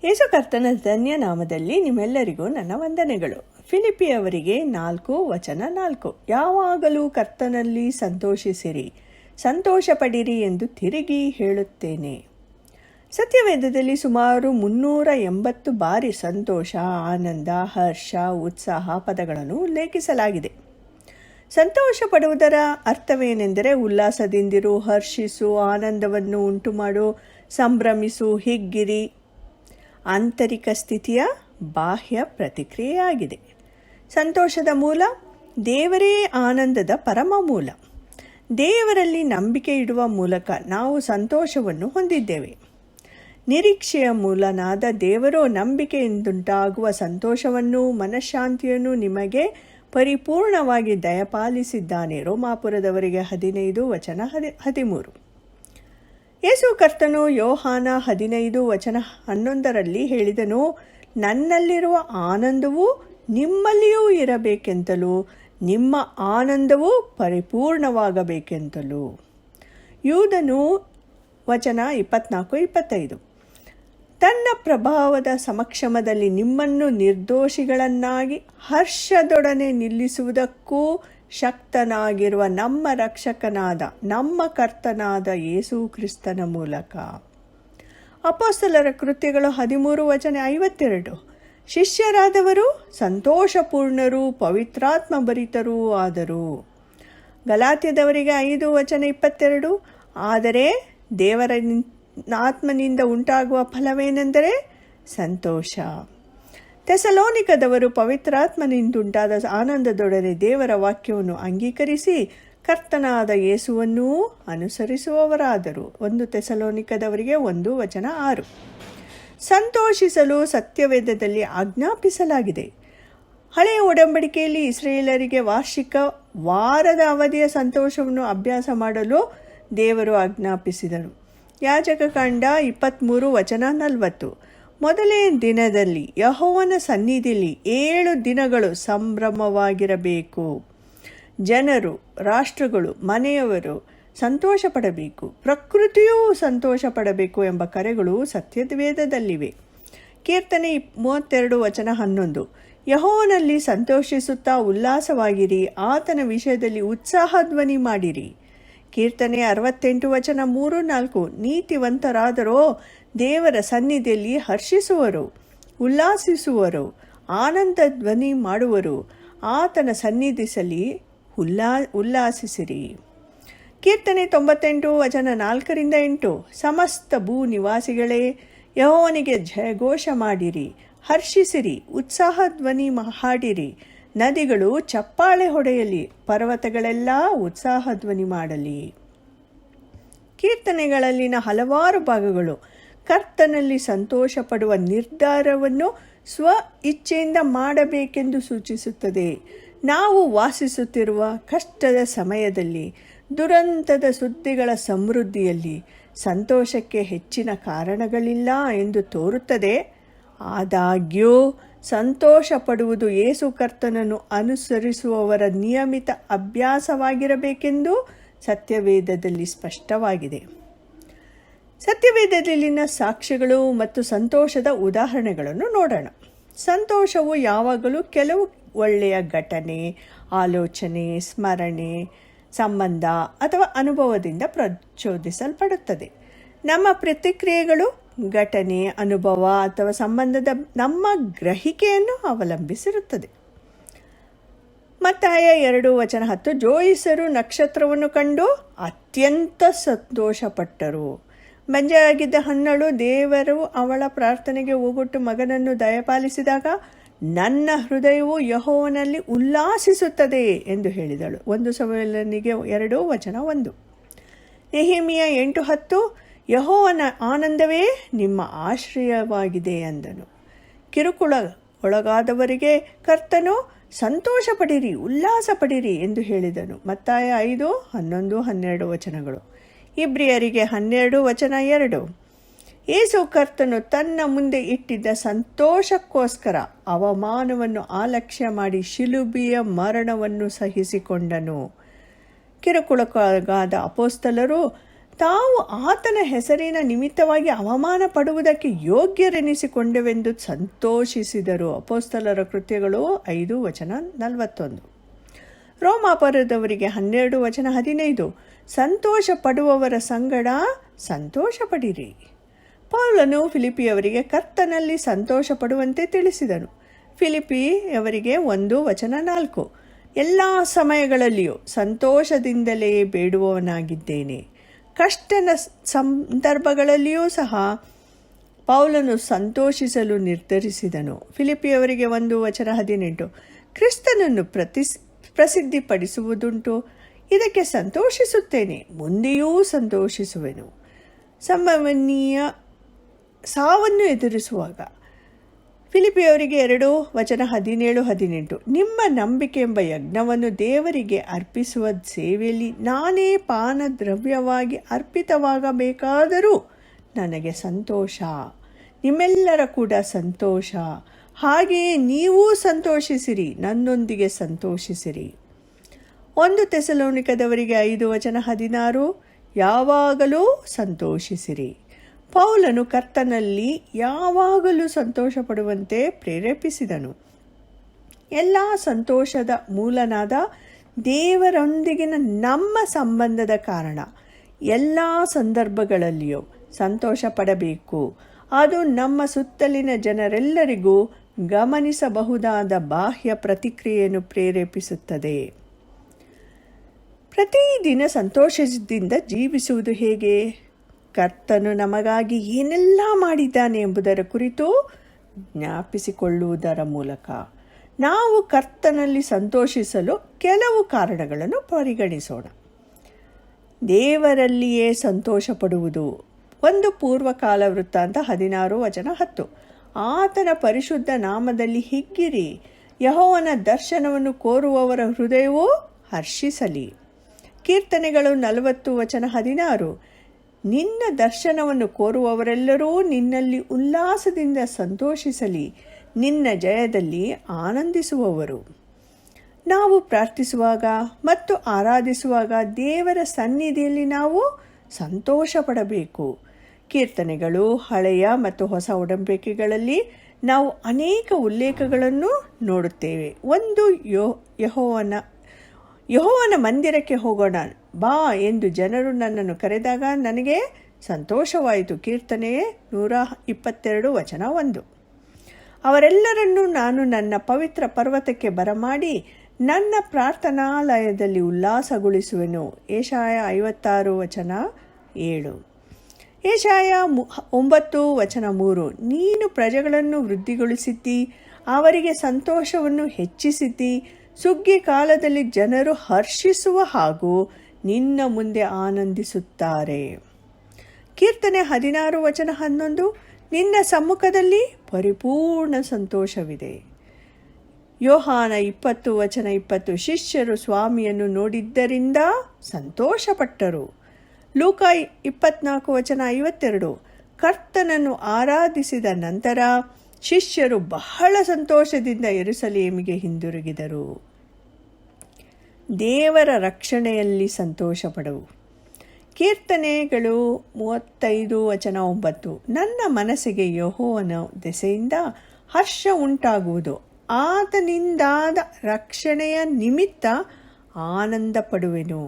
ಯೇಸು ಕರ್ತನ ಧನ್ಯ ನಾಮದಲ್ಲಿ ನಿಮ್ಮೆಲ್ಲರಿಗೂ ನನ್ನ ವಂದನೆಗಳು. ಫಿಲಿಪಿಯವರಿಗೆ 4:4 ಯಾವಾಗಲೂ ಕರ್ತನಲ್ಲಿ ಸಂತೋಷಿಸಿರಿ, ಸಂತೋಷ ಪಡಿರಿ ಎಂದು ತಿರುಗಿ ಹೇಳುತ್ತೇನೆ. ಸತ್ಯವೇದದಲ್ಲಿ ಸುಮಾರು 380 ಬಾರಿ ಸಂತೋಷ, ಆನಂದ, ಹರ್ಷ, ಉತ್ಸಾಹ ಪದಗಳನ್ನು ಉಲ್ಲೇಖಿಸಲಾಗಿದೆ. ಸಂತೋಷ ಪಡುವುದರ ಅರ್ಥವೇನೆಂದರೆ ಉಲ್ಲಾಸದಿಂದಿರು, ಹರ್ಷಿಸು, ಆನಂದವನ್ನು ಉಂಟುಮಾಡು, ಸಂಭ್ರಮಿಸು, ಹಿಗ್ಗಿರಿ. ಆಂತರಿಕ ಸ್ಥಿತಿಯ ಬಾಹ್ಯ ಪ್ರತಿಕ್ರಿಯೆಯಾಗಿದೆ. ಸಂತೋಷದ ಮೂಲ ದೇವರೇ, ಆನಂದದ ಪರಮ ಮೂಲ. ದೇವರಲ್ಲಿ ನಂಬಿಕೆ ಇಡುವ ಮೂಲಕ ನಾವು ಸಂತೋಷವನ್ನು ಹೊಂದಿದ್ದೇವೆ. ನಿರೀಕ್ಷೆಯ ಮೂಲನಾದ ದೇವರು ನಂಬಿಕೆಯಿಂದುಂಟಾಗುವ ಸಂತೋಷವನ್ನು, ಮನಃಶಾಂತಿಯನ್ನು ನಿಮಗೆ ಪರಿಪೂರ್ಣವಾಗಿ ದಯಪಾಲಿಸಿದ್ದಾನೆ. ರೋಮಾಪುರದವರಿಗೆ 15:13. ಯೇಸು ಕರ್ತನು ಯೋಹಾನ 15:11 ಹೇಳಿದನು, ನನ್ನಲ್ಲಿರುವ ಆನಂದವು ನಿಮ್ಮಲ್ಲಿಯೂ ಇರಬೇಕೆಂತಲೂ ನಿಮ್ಮ ಆನಂದವು ಪರಿಪೂರ್ಣವಾಗಬೇಕೆಂತಲೂ. ಯೂದನು 24:25 ತನ್ನ ಪ್ರಭಾವದ ಸಮಕ್ಷಮದಲ್ಲಿ ನಿಮ್ಮನ್ನು ನಿರ್ದೋಷಿಗಳನ್ನಾಗಿ ಹರ್ಷದೊಡನೆ ನಿಲ್ಲಿಸುವುದಕ್ಕೂ ಶಕ್ತನಾಗಿರುವ ನಮ್ಮ ರಕ್ಷಕನಾದ ನಮ್ಮ ಕರ್ತನಾದ ಯೇಸು ಕ್ರಿಸ್ತನ ಮೂಲಕ. ಅಪೊಸ್ತಲರ ಕೃತ್ಯಗಳು 13:52 ಶಿಷ್ಯರಾದವರು ಸಂತೋಷಪೂರ್ಣರೂ ಪವಿತ್ರಾತ್ಮ ಭರಿತರೂ ಆದರು. ಗಲಾತ್ಯದವರಿಗೆ 5:22 ಆದರೆ ದೇವರ ಆತ್ಮನಿಂದ ಉಂಟಾಗುವ ಫಲವೇನೆಂದರೆ ಸಂತೋಷ. ಥೆಸಲೋನಿಕದವರು ಪವಿತ್ರಾತ್ಮನಿಂದುಂಟಾದ ಆನಂದದೊಡನೆ ದೇವರ ವಾಕ್ಯವನ್ನು ಅಂಗೀಕರಿಸಿ ಕರ್ತನಾದ ಯೇಸುವನ್ನೂ ಅನುಸರಿಸುವವರಾದರು. 1 ಥೆಸಲೋನಿಕದವರಿಗೆ 1:6 ಸಂತೋಷಿಸಲು ಸತ್ಯವೇದದಲ್ಲಿ ಆಜ್ಞಾಪಿಸಲಾಗಿದೆ. ಹಳೆಯ ಒಡಂಬಡಿಕೆಯಲ್ಲಿ ಇಸ್ರಾಯೇಲರಿಗೆ ವಾರ್ಷಿಕ ವಾರದ ಅವಧಿಯ ಸಂತೋಷವನ್ನು ಅಭ್ಯಾಸ ಮಾಡಲು ದೇವರು ಆಜ್ಞಾಪಿಸಿದರು. ಯಾಜಕಕಾಂಡ 23:40 ಮೊದಲನೇ ದಿನದಲ್ಲಿ ಯೆಹೋವನ ಸನ್ನಿಧಿಯಲ್ಲಿ 7 ದಿನಗಳು ಸಂಭ್ರಮವಾಗಿರಬೇಕು. ಜನರು, ರಾಷ್ಟ್ರಗಳು, ಮನೆಯವರು ಸಂತೋಷ ಪಡಬೇಕು, ಪ್ರಕೃತಿಯೂ ಸಂತೋಷ ಪಡಬೇಕು ಎಂಬ ಕರೆಗಳು ಸತ್ಯವೇದದಲ್ಲಿವೆ. ಕೀರ್ತನೆ 32:11 ಯೆಹೋವನಲ್ಲಿ ಸಂತೋಷಿಸುತ್ತಾ ಉಲ್ಲಾಸವಾಗಿರಿ, ಆತನ ವಿಷಯದಲ್ಲಿ ಉತ್ಸಾಹ ಧ್ವನಿ ಮಾಡಿರಿ. ಕೀರ್ತನೆ 68:3-4 ನೀತಿವಂತರಾದರೋ ದೇವರ ಸನ್ನಿಧಿಯಲ್ಲಿ ಹರ್ಷಿಸುವರು, ಉಲ್ಲಾಸಿಸುವರು, ಆನಂದ ಧ್ವನಿ ಮಾಡುವರು, ಆತನ ಸನ್ನಿಧಿಸಲಿ ಉಲ್ಲಾಸಿಸಿರಿ. ಕೀರ್ತನೆ 98:4-8 ಸಮಸ್ತ ಭೂ ನಿವಾಸಿಗಳೇ ಯೆಹೋವನಿಗೆ ಜಯಘೋಷ ಮಾಡಿರಿ, ಹರ್ಷಿಸಿರಿ, ಉತ್ಸಾಹ ಧ್ವನಿ ಹಾಡಿರಿ. ನದಿಗಳು ಚಪ್ಪಾಳೆ ಹೊಡೆಯಲಿ, ಪರ್ವತಗಳೆಲ್ಲ ಉತ್ಸಾಹ ಧ್ವನಿ ಮಾಡಲಿ. ಕೀರ್ತನೆಗಳಲ್ಲಿನ ಹಲವಾರು ಭಾಗಗಳು ಕರ್ತನಲ್ಲಿ ಸಂತೋಷ ಪಡುವ ನಿರ್ಧಾರವನ್ನು ಸ್ವ ಇಚ್ಛೆಯಿಂದ ಮಾಡಬೇಕೆಂದು ಸೂಚಿಸುತ್ತದೆ. ನಾವು ವಾಸಿಸುತ್ತಿರುವ ಕಷ್ಟದ ಸಮಯದಲ್ಲಿ, ದುರಂತದ ಸುದ್ದಿಗಳ ಸಮೃದ್ಧಿಯಲ್ಲಿ ಸಂತೋಷಕ್ಕೆ ಹೆಚ್ಚಿನ ಕಾರಣಗಳಿಲ್ಲ ಎಂದು ತೋರುತ್ತದೆ. ಆದಾಗ್ಯೂ ಸಂತೋಷ ಪಡುವುದು ಯೇಸು ಕರ್ತನನ್ನು ಅನುಸರಿಸುವವರ ನಿಯಮಿತ ಅಭ್ಯಾಸವಾಗಿರಬೇಕೆಂದು ಸತ್ಯವೇದದಲ್ಲಿ ಸ್ಪಷ್ಟವಾಗಿದೆ. ಸತ್ಯವೇದದಲ್ಲಿನ ಸಾಕ್ಷ್ಯಗಳು ಮತ್ತು ಸಂತೋಷದ ಉದಾಹರಣೆಗಳನ್ನು ನೋಡೋಣ. ಸಂತೋಷವು ಯಾವಾಗಲೂ ಕೆಲವು ಒಳ್ಳೆಯ ಘಟನೆ, ಆಲೋಚನೆ, ಸ್ಮರಣೆ, ಸಂಬಂಧ ಅಥವಾ ಅನುಭವದಿಂದ ಪ್ರಚೋದಿಸಲ್ಪಡುತ್ತದೆ. ನಮ್ಮ ಪ್ರತಿಕ್ರಿಯೆಗಳು ಘಟನೆ, ಅನುಭವ ಅಥವಾ ಸಂಬಂಧದ ನಮ್ಮ ಗ್ರಹಿಕೆಯನ್ನು ಅವಲಂಬಿಸಿರುತ್ತದೆ. ಮತ್ತಾಯ 2:10 ಜೋಯಿಸರು ನಕ್ಷತ್ರವನ್ನು ಕಂಡು ಅತ್ಯಂತ ಸಂತೋಷಪಟ್ಟರು. ಬಂಜೆಯಾಗಿದ್ದ ಹನ್ನಳು ದೇವರು ಅವಳ ಪ್ರಾರ್ಥನೆಗೆ ಓಗೊಟ್ಟು ಮಗನನ್ನು ದಯಪಾಲಿಸಿದಾಗ ನನ್ನ ಹೃದಯವು ಯೆಹೋವನಲ್ಲಿ ಉಲ್ಲಾಸಿಸುತ್ತದೆ ಎಂದು ಹೇಳಿದಳು. 1 ಸಮುವೇಲನಿಗೆ 2:1 ನೆಹೆಮೀಯ 8:10 ಯೆಹೋವನ ಆನಂದವೇ ನಿಮ್ಮ ಆಶ್ರಯವಾಗಿದೆ ಎಂದನು. ಕಿರುಕುಳ ಒಳಗಾದವರಿಗೆ ಕರ್ತನು ಸಂತೋಷ ಪಡಿರಿ, ಉಲ್ಲಾಸ ಪಡಿರಿ ಎಂದು ಹೇಳಿದನು. ಮತ್ತಾಯ 5:11-12 ಇಬ್ರಿಯರಿಗೆ 12:2 ಯೇಸು ಕರ್ತನು ತನ್ನ ಮುಂದೆ ಇಟ್ಟಿದ್ದ ಸಂತೋಷಕ್ಕೋಸ್ಕರ ಅವಮಾನವನ್ನು ಅಲಕ್ಷ್ಯ ಮಾಡಿ ಶಿಲುಬೆಯ ಮರಣವನ್ನು ಸಹಿಸಿಕೊಂಡನು. ಕಿರುಕುಳಕ್ಕೊಳಗಾದ ಅಪೊಸ್ತಲರು ತಾವು ಆತನ ಹೆಸರಿನ ನಿಮಿತ್ತವಾಗಿ ಅವಮಾನ ಪಡುವುದಕ್ಕೆ ಯೋಗ್ಯರೆನಿಸಿಕೊಂಡೆವೆಂದು ಸಂತೋಷಿಸಿದರು. ಅಪೊಸ್ತಲರ ಕೃತ್ಯಗಳು 5:41. ರೋಮಾಪುರದವರಿಗೆ 12:15. ಸಂತೋಷ ಪಡುವವರ ಸಂಗಡ ಸಂತೋಷ ಪಡಿರಿ. ಪೌಲನು ಫಿಲಿಪಿಯವರಿಗೆ ಕರ್ತನಲ್ಲಿ ಸಂತೋಷ ಪಡುವಂತೆ ತಿಳಿಸಿದನು. ಫಿಲಿಪಿಯವರಿಗೆ 1:4. ಎಲ್ಲ ಸಮಯಗಳಲ್ಲಿಯೂ ಸಂತೋಷದಿಂದಲೇ ಬೇಡುವವನಾಗಿದ್ದೇನೆ. ಕಷ್ಟದ ಸಂದರ್ಭಗಳಲ್ಲಿಯೂ ಸಹ ಪೌಲನು ಸಂತೋಷಿಸಲು ನಿರ್ಧರಿಸಿದನು. ಫಿಲಿಪಿಯವರಿಗೆ 1:18. ಕ್ರಿಸ್ತನನ್ನು ಪ್ರಸಿದ್ಧಿಪಡಿಸುವುದುಂಟು, ಇದಕ್ಕೆ ಸಂತೋಷಿಸುತ್ತೇನೆ, ಮುಂದೆಯೂ ಸಂತೋಷಿಸುವೆನು. ಸಂಭವನೀಯ ಸಾವನ್ನು ಎದುರಿಸುವಾಗ. ಫಿಲಿಪಿಯವರಿಗೆ 2:17-18. ನಿಮ್ಮ ನಂಬಿಕೆ ಎಂಬ ಯಜ್ಞವನ್ನು ದೇವರಿಗೆ ಅರ್ಪಿಸುವ ಸೇವೆಯಲ್ಲಿ ನಾನೇ ಪಾನದ್ರವ್ಯವಾಗಿ ಅರ್ಪಿತವಾಗಬೇಕಾದರೂ ನನಗೆ ಸಂತೋಷ, ನಿಮ್ಮೆಲ್ಲರ ಕೂಡ ಸಂತೋಷ. ಹಾಗೆಯೇ ನೀವೂ ಸಂತೋಷಿಸಿರಿ, ನನ್ನೊಂದಿಗೆ ಸಂತೋಷಿಸಿರಿ. 1 ಥೆಸಲೋನಿಕದವರಿಗೆ 5:16. ಯಾವಾಗಲೂ ಸಂತೋಷಿಸಿರಿ. ಪೌಲನು ಕರ್ತನಲ್ಲಿ ಯಾವಾಗಲೂ ಸಂತೋಷ ಪಡುವಂತೆ ಪ್ರೇರೇಪಿಸಿದನು. ಎಲ್ಲ ಸಂತೋಷದ ಮೂಲನಾದ ದೇವರೊಂದಿಗಿನ ನಮ್ಮ ಸಂಬಂಧದ ಕಾರಣ ಎಲ್ಲ ಸಂದರ್ಭಗಳಲ್ಲಿಯೂ ಸಂತೋಷ ಪಡಬೇಕು. ಅದು ನಮ್ಮ ಸುತ್ತಲಿನ ಜನರೆಲ್ಲರಿಗೂ ಗಮನಿಸಬಹುದಾದ ಬಾಹ್ಯ ಪ್ರತಿಕ್ರಿಯೆಯನ್ನು ಪ್ರೇರೇಪಿಸುತ್ತದೆ. ಪ್ರತಿದಿನ ಸಂತೋಷದಿಂದ ಜೀವಿಸುವುದು ಹೇಗೆ? ಕರ್ತನು ನಮಗಾಗಿ ಏನೆಲ್ಲ ಮಾಡಿದ್ದಾನೆ ಎಂಬುದರ ಕುರಿತು ಜ್ಞಾಪಿಸಿಕೊಳ್ಳುವುದರ ಮೂಲಕ. ನಾವು ಕರ್ತನಲ್ಲಿ ಸಂತೋಷಿಸಲು ಕೆಲವು ಕಾರಣಗಳನ್ನು ಪರಿಗಣಿಸೋಣ. ದೇವರಲ್ಲಿಯೇ ಸಂತೋಷ ಪಡುವುದು. 1 ಪೂರ್ವಕಾಲ ವೃತ್ತಾಂತ 16:10. ಆತನ ಪರಿಶುದ್ಧ ನಾಮದಲ್ಲಿ ಹಿಗ್ಗಿರಿ, ಯೆಹೋವನ ದರ್ಶನವನ್ನು ಕೋರುವವರ ಹೃದಯವು ಹರ್ಷಿಸಲಿ. ಕೀರ್ತನೆಗಳು 40:16. ನಿನ್ನ ದರ್ಶನವನ್ನು ಕೋರುವವರೆಲ್ಲರೂ ನಿನ್ನಲ್ಲಿ ಉಲ್ಲಾಸದಿಂದ ಸಂತೋಷಿಸಲಿ, ನಿನ್ನ ಜಯದಲ್ಲಿ ಆನಂದಿಸುವವರು. ನಾವು ಪ್ರಾರ್ಥಿಸುವಾಗ ಮತ್ತು ಆರಾಧಿಸುವಾಗ ದೇವರ ಸನ್ನಿಧಿಯಲ್ಲಿ ನಾವು ಸಂತೋಷ ಪಡಬೇಕು. ಕೀರ್ತನೆಗಳು, ಹಳೆಯ ಮತ್ತು ಹೊಸ ಒಡಂಬಡಿಕೆಗಳಲ್ಲಿ ನಾವು ಅನೇಕ ಉಲ್ಲೇಖಗಳನ್ನು ನೋಡುತ್ತೇವೆ. ಒಂದು ಯೆಹೋವನ ಮಂದಿರಕ್ಕೆ ಹೋಗೋಣ ಬಾ ಎಂದು ಜನರು ನನ್ನನ್ನು ಕರೆದಾಗ ನನಗೆ ಸಂತೋಷವಾಯಿತು. ಕೀರ್ತನೆ 122:1. ಅವರೆಲ್ಲರನ್ನೂ ನಾನು ನನ್ನ ಪವಿತ್ರ ಪರ್ವತಕ್ಕೆ ಬರಮಾಡಿ ನನ್ನ ಪ್ರಾರ್ಥನಾಲಯದಲ್ಲಿ ಉಲ್ಲಾಸಗೊಳಿಸುವೆನು. ಯೆಶಾಯ 56:7. ಯೆಶಾಯ 9:3. ನೀನು ಪ್ರಜೆಗಳನ್ನು ವೃದ್ಧಿಗೊಳಿಸಿದ್ದಿ, ಅವರಿಗೆ ಸಂತೋಷವನ್ನು ಹೆಚ್ಚಿಸಿದ್ದಿ. ಸುಗ್ಗಿ ಕಾಲದಲ್ಲಿ ಜನರು ಹರ್ಷಿಸುವ ಹಾಗೂ ನಿನ್ನ ಮುಂದೆ ಆನಂದಿಸುತ್ತಾರೆ. ಕೀರ್ತನೆ 16:11. ನಿನ್ನ ಸಮ್ಮುಖದಲ್ಲಿ ಪರಿಪೂರ್ಣ ಸಂತೋಷವಿದೆ. ಯೋಹಾನ 20:20. ಶಿಷ್ಯರು ಸ್ವಾಮಿಯನ್ನು ನೋಡಿದ್ದರಿಂದ ಸಂತೋಷಪಟ್ಟರು. ಲೂಕ 24:52. ಕರ್ತನನ್ನು ಆರಾಧಿಸಿದ ನಂತರ ಶಿಷ್ಯರು ಬಹಳ ಸಂತೋಷದಿಂದ ಯೆರೂಸಲೇಮಿಗೆ ಹಿಂದಿರುಗಿದರು. ದೇವರ ರಕ್ಷಣೆಯಲ್ಲಿ ಸಂತೋಷ ಪಡವು. ಕೀರ್ತನೆಗಳು 35:9. ನನ್ನ ಮನಸ್ಸಿಗೆ ಯೆಹೋವನ ದೆಸೆಯಿಂದ ಹರ್ಷ ಉಂಟಾಗುವುದು, ಆತನಿಂದಾದ ರಕ್ಷಣೆಯ ನಿಮಿತ್ತ ಆನಂದ ಪಡುವೆನು.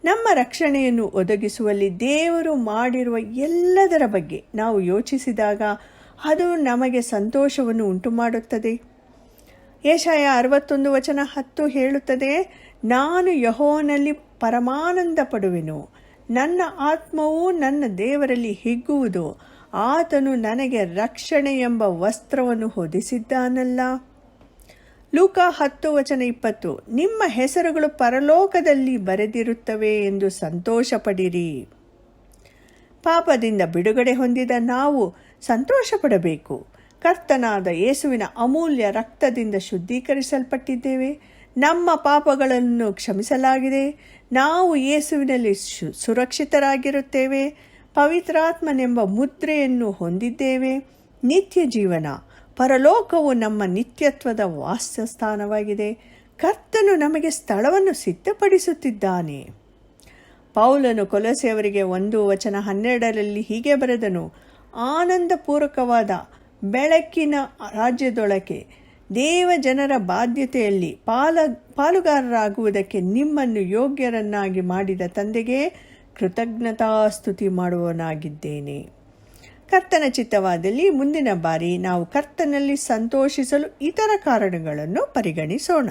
ನಮ್ಮ ರಕ್ಷಣೆಯನ್ನು ಒದಗಿಸುವಲ್ಲಿ ದೇವರು ಮಾಡಿರುವ ಎಲ್ಲದರ ಬಗ್ಗೆ ನಾವು ಯೋಚಿಸಿದಾಗ ಅದು ನಮಗೆ ಸಂತೋಷವನ್ನು ಉಂಟುಮಾಡುತ್ತದೆ. ಯೆಶಾಯ 61:10 ಹೇಳುತ್ತದೆ, ನಾನು ಯೆಹೋವನಲ್ಲಿ ಪರಮಾನಂದ ಪಡುವೆನು, ನನ್ನ ಆತ್ಮವು ನನ್ನ ದೇವರಲ್ಲಿ ಹಿಗ್ಗುವುದು, ಆತನು ನನಗೆ ರಕ್ಷಣೆ ಎಂಬ ವಸ್ತ್ರವನ್ನು ಹೊದಿಸಿದ್ದಾನಲ್ಲ. ಲೂಕ 10:20. ನಿಮ್ಮ ಹೆಸರುಗಳು ಪರಲೋಕದಲ್ಲಿ ಬರೆದಿರುತ್ತವೆ ಎಂದು ಸಂತೋಷಪಡಿರಿ. ಪಾಪದಿಂದ ಬಿಡುಗಡೆ ಹೊಂದಿದ ನಾವು ಸಂತೋಷ ಪಡಬೇಕು. ಕರ್ತನಾದ ಯೇಸುವಿನ ಅಮೂಲ್ಯ ರಕ್ತದಿಂದ ಶುದ್ಧೀಕರಿಸಲ್ಪಟ್ಟಿದ್ದೇವೆ. ನಮ್ಮ ಪಾಪಗಳನ್ನು ಕ್ಷಮಿಸಲಾಗಿದೆ. ನಾವು ಯೇಸುವಿನಲ್ಲಿ ಸುರಕ್ಷಿತರಾಗಿರುತ್ತೇವೆ. ಪವಿತ್ರಾತ್ಮನೆಂಬ ಮುದ್ರೆಯನ್ನು ಹೊಂದಿದ್ದೇವೆ. ನಿತ್ಯ ಜೀವನ, ಪರಲೋಕವು ನಮ್ಮ ನಿತ್ಯತ್ವದ ವಾಸಸ್ಥಾನವಾಗಿದೆ. ಕರ್ತನು ನಮಗೆ ಸ್ಥಳವನ್ನು ಸಿದ್ಧಪಡಿಸುತ್ತಿದ್ದಾನೆ. ಪೌಲನು ಕೊಲೊಸೆಯವರಿಗೆ 1:12 ಹೀಗೆ ಬರೆದನು, ಆನಂದಪೂರ್ವಕವಾದ ಬೆಳಕಿನ ರಾಜ್ಯದೊಳಗೆ ದೇವ ಜನರ ಬಾಧ್ಯತೆಯಲ್ಲಿ ಪಾಲುಗಾರರಾಗುವುದಕ್ಕೆ ನಿಮ್ಮನ್ನು ಯೋಗ್ಯರನ್ನಾಗಿ ಮಾಡಿದ ತಂದೆಗೆ ಕೃತಜ್ಞತಾಸ್ತುತಿ ಮಾಡುವವನಾಗಿದ್ದೇನೆ. ಕರ್ತನ ಚಿತ್ತವಾದಲ್ಲಿ ಮುಂದಿನ ಬಾರಿ ನಾವು ಕರ್ತನಲ್ಲಿ ಸಂತೋಷಿಸಲು ಇತರ ಕಾರಣಗಳನ್ನು ಪರಿಗಣಿಸೋಣ.